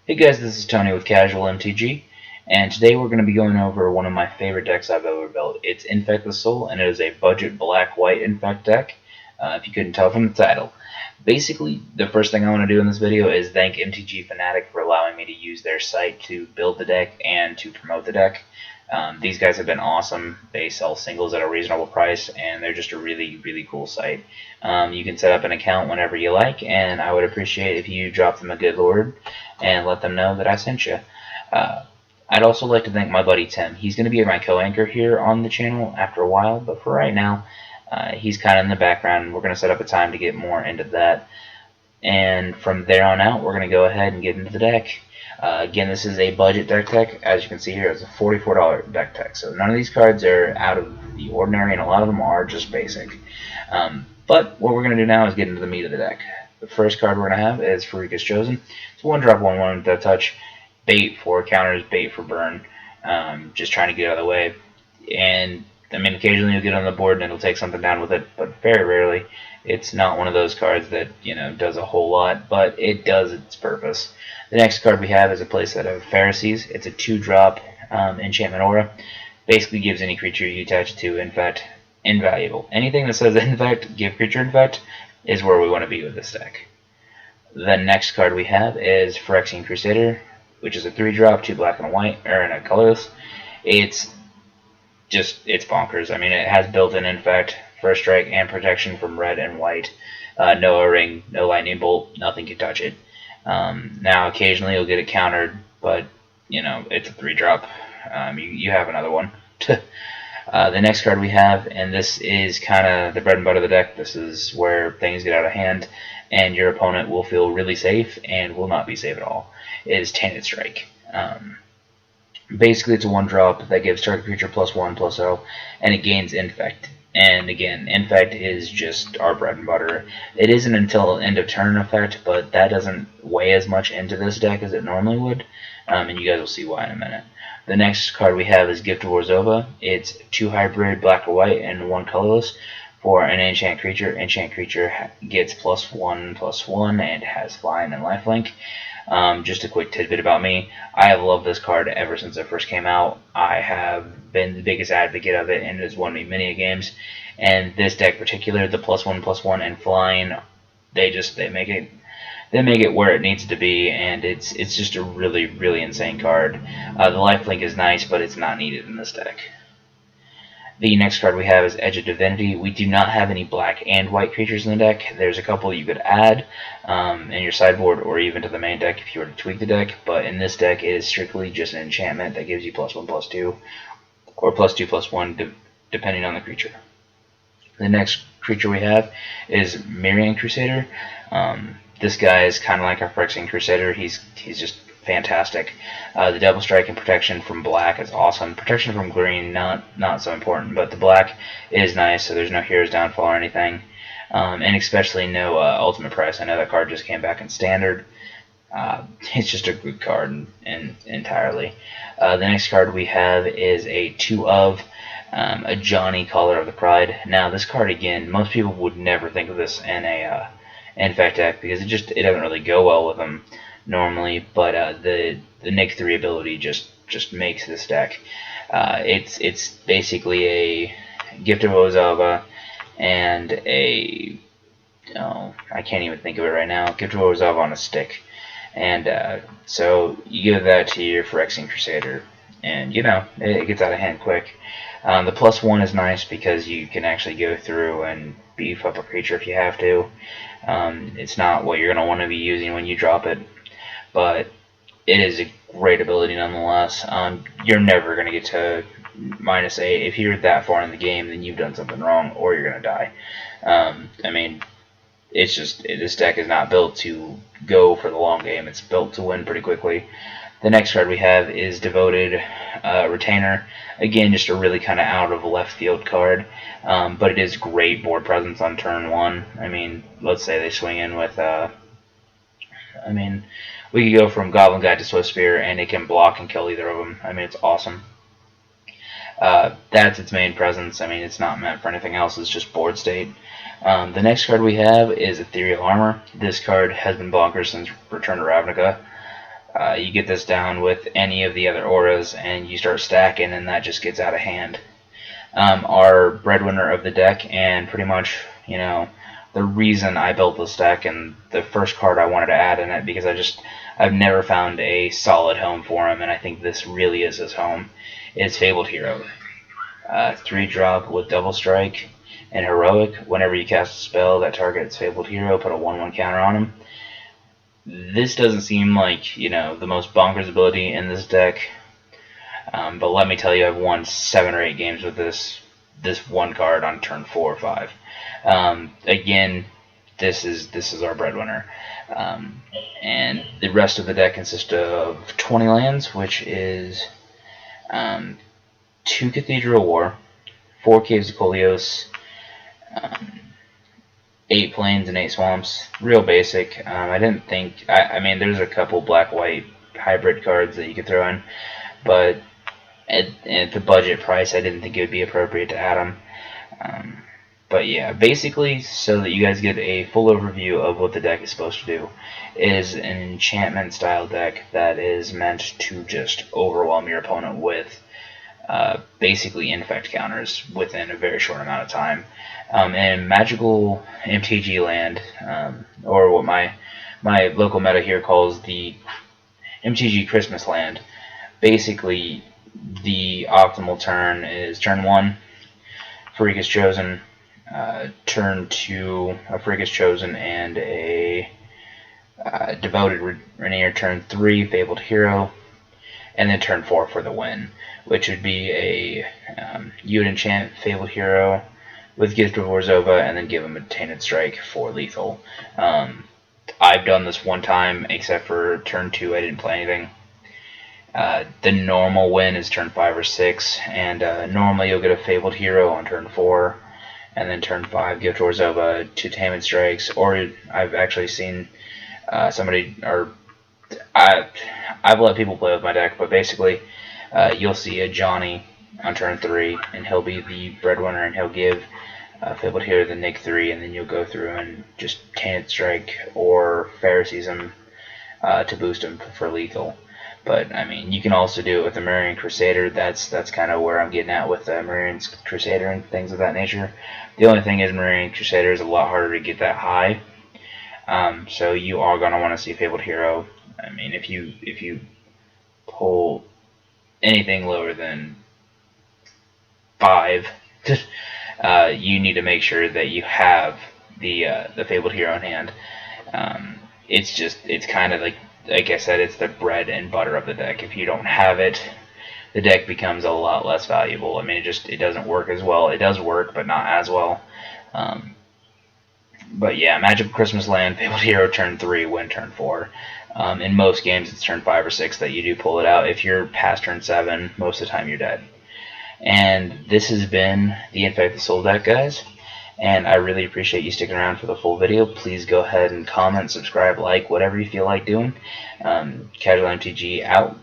Hey guys, this is Tony with Casual MTG, and today we're going to be going over one of my favorite decks I've ever built. It's Infect the Soul, and it is a budget black-white Infect deck, if you couldn't tell from the title. Basically, the first thing I want to do in this video is thank MTG Fanatic for allowing me to use their site to build the deck and to promote the deck. These guys have been awesome. They sell singles at a reasonable price, and they're just a really, really cool site. You can set up an account whenever you like, and I would appreciate if you drop them a good word and let them know that I sent you. I'd also like to thank my buddy Tim. He's going to be my co-anchor here on the channel after a while, but for right now, he's kind of in the background. We're going to set up a time to get more into that. And from there on out, we're going to go ahead and get into the deck. Again, this is a budget deck tech. As you can see here, it's a $44 deck tech. So none of these cards are out of the ordinary, and a lot of them are just basic. But what we're going to do now is get into the meat of the deck. The first card we're going to have is Farika's Chosen. It's 1-drop, 1/1 with Death Touch. Bait for counters, bait for burn. Just trying to get out of the way. And, I mean, occasionally you'll get on the board and it'll take something down with it, but very rarely. It's not one of those cards that, does a whole lot, but it does its purpose. The next card we have is a playset of Pharisees. It's a 2-drop enchantment aura. Basically gives any creature you attach to infect invaluable. Anything that says infect, give creature infect, is where we want to be with this deck. The next card we have is Phyrexian Crusader, which is a 3-drop, 2 black and a white, or in a colorless. It's bonkers. I mean, it has built-in infect, first strike, and protection from red and white. No O-ring, no lightning bolt, nothing can touch it. Now, occasionally you'll get it countered, but, it's a 3-drop. You have another one. The next card we have, and this is kind of the bread and butter of the deck. This is where things get out of hand, and your opponent will feel really safe and will not be safe at all, is Tainted Strike. Basically, it's a 1-drop that gives target creature +1/+0, and it gains Infect. And again, Infect is just our bread and butter. It isn't until end of turn effect, but that doesn't weigh as much into this deck as it normally would, and you guys will see why in a minute. The next card we have is Gift of Orzhova. It's 2 hybrid, black or white, and 1 colorless for an enchant creature. Enchant creature gets +1/+1 and has flying and lifelink. Just a quick tidbit about me. I have loved this card ever since it first came out. I have been the biggest advocate of it, and it has won me many games. And this deck in particular, the +1/+1 and flying, they make it where it needs to be, and it's just a really, really insane card. The lifelink is nice, but it's not needed in this deck. The next card we have is Edge of Divinity. We do not have any black and white creatures in the deck. There's a couple you could add in your sideboard or even to the main deck if you were to tweak the deck, but in this deck it is strictly just an enchantment that gives you +1/+2 or +2/+1 depending on the creature. The next creature we have is Mirian Crusader. This guy is kind of like our Phyrexian Crusader. He's just fantastic. The double strike and protection from black is awesome. Protection from green, not so important, but the black is nice, so there's no Hero's Downfall or anything, and especially no ultimate price. I know that card just came back in standard. It's just a good card entirely. The next card we have is a 2-of a Johnny, Caller of the Pride. Now this card, again, most people would never think of this in a Infect deck because it doesn't really go well with them normally, but the Nick 3 ability just makes this deck. It's basically a Gift of Orzhova and a I can't even think of it right now. Gift of Orzhova on a stick, and so you give that to your Phyrexian Crusader, and it gets out of hand quick. The +1 is nice because you can actually go through and beef up a creature if you have to. It's not what you're going to want to be using when you drop it, but it is a great ability nonetheless. You're never going to get to -8. If you're that far in the game, then you've done something wrong or you're going to die. I mean, it's just, this deck is not built to go for the long game. It's built to win pretty quickly. The next card we have is Devoted Retainer. Again, just a really kind of out of left field card, but it is great board presence on turn 1. I mean, let's say they swing in with we could go from Goblin Guide to Swift Spear, and it can block and kill either of them. I mean, it's awesome. That's its main presence. I mean, it's not meant for anything else. It's just board state. The next card we have is Ethereal Armor. This card has been bonkers since Return to Ravnica. You get this down with any of the other auras, and you start stacking, and that just gets out of hand. Our breadwinner of the deck, and pretty much, the reason I built this deck, and the first card I wanted to add in it, because I've never found a solid home for him, and I think this really is his home, is Fabled Hero. 3-drop with Double Strike and Heroic. Whenever you cast a spell that targets Fabled Hero, put a 1/1 counter on him. This doesn't seem like, the most bonkers ability in this deck, but let me tell you, I've won 7 or 8 games with this one card on turn 4 or 5. Again, this is our breadwinner. And the rest of the deck consists of 20 lands, which is 2 Cathedral War, 4 Caves of Kolios, 8 Plains and 8 Swamps. Real basic. I didn't think... I mean, there's a couple black-white hybrid cards that you could throw in, but at the budget price, I didn't think it would be appropriate to add them. But yeah, basically, so that you guys get a full overview of what the deck is supposed to do, is an enchantment-style deck that is meant to just overwhelm your opponent with basically infect counters within a very short amount of time. And magical MTG land, or what my local meta here calls the MTG Christmas land, basically the optimal turn is turn 1, Freak is chosen, turn 2, a Freak is chosen and a Devoted Rainier, turn 3, Fabled Hero, and then turn 4 for the win, which would be you would enchant Fabled Hero with Gift of Orzhova and then give him a Tainted Strike for lethal. I've done this one time, except for turn 2 I didn't play anything. The normal win is turn 5 or 6, and normally you'll get a Fabled Hero on turn 4, and then turn 5 Gift of Orzhova, 2 Tainted Strikes, or I've actually seen somebody, or I've let people play with my deck, but basically you'll see a Johnny on turn 3, and he'll be the breadwinner, and he'll give Fabled Hero the Nick 3, and then you'll go through and just Tainted Strike or Pharisees him to boost him for lethal. But I mean, you can also do it with the Meridian Crusader. That's kind of where I'm getting at with the Meridian Crusader and things of that nature. The only thing is, Meridian Crusader is a lot harder to get that high. So you are gonna want to see Fabled Hero. I mean, if you pull anything lower than 5, you need to make sure that you have the Fabled Hero in hand. It's kind of like I said, it's the bread and butter of the deck. If you don't have it, the deck becomes a lot less valuable. I mean, it doesn't work as well. It does work, but not as well. But yeah, Magical Christmas Land, Fabled Hero turn 3, win turn 4. In most games, it's turn 5 or 6 that you do pull it out. If you're past turn 7, most of the time you're dead. And this has been the Infect the Soul deck, guys. And I really appreciate you sticking around for the full video. Please go ahead and comment, subscribe, like, whatever you feel like doing. Casual MTG out.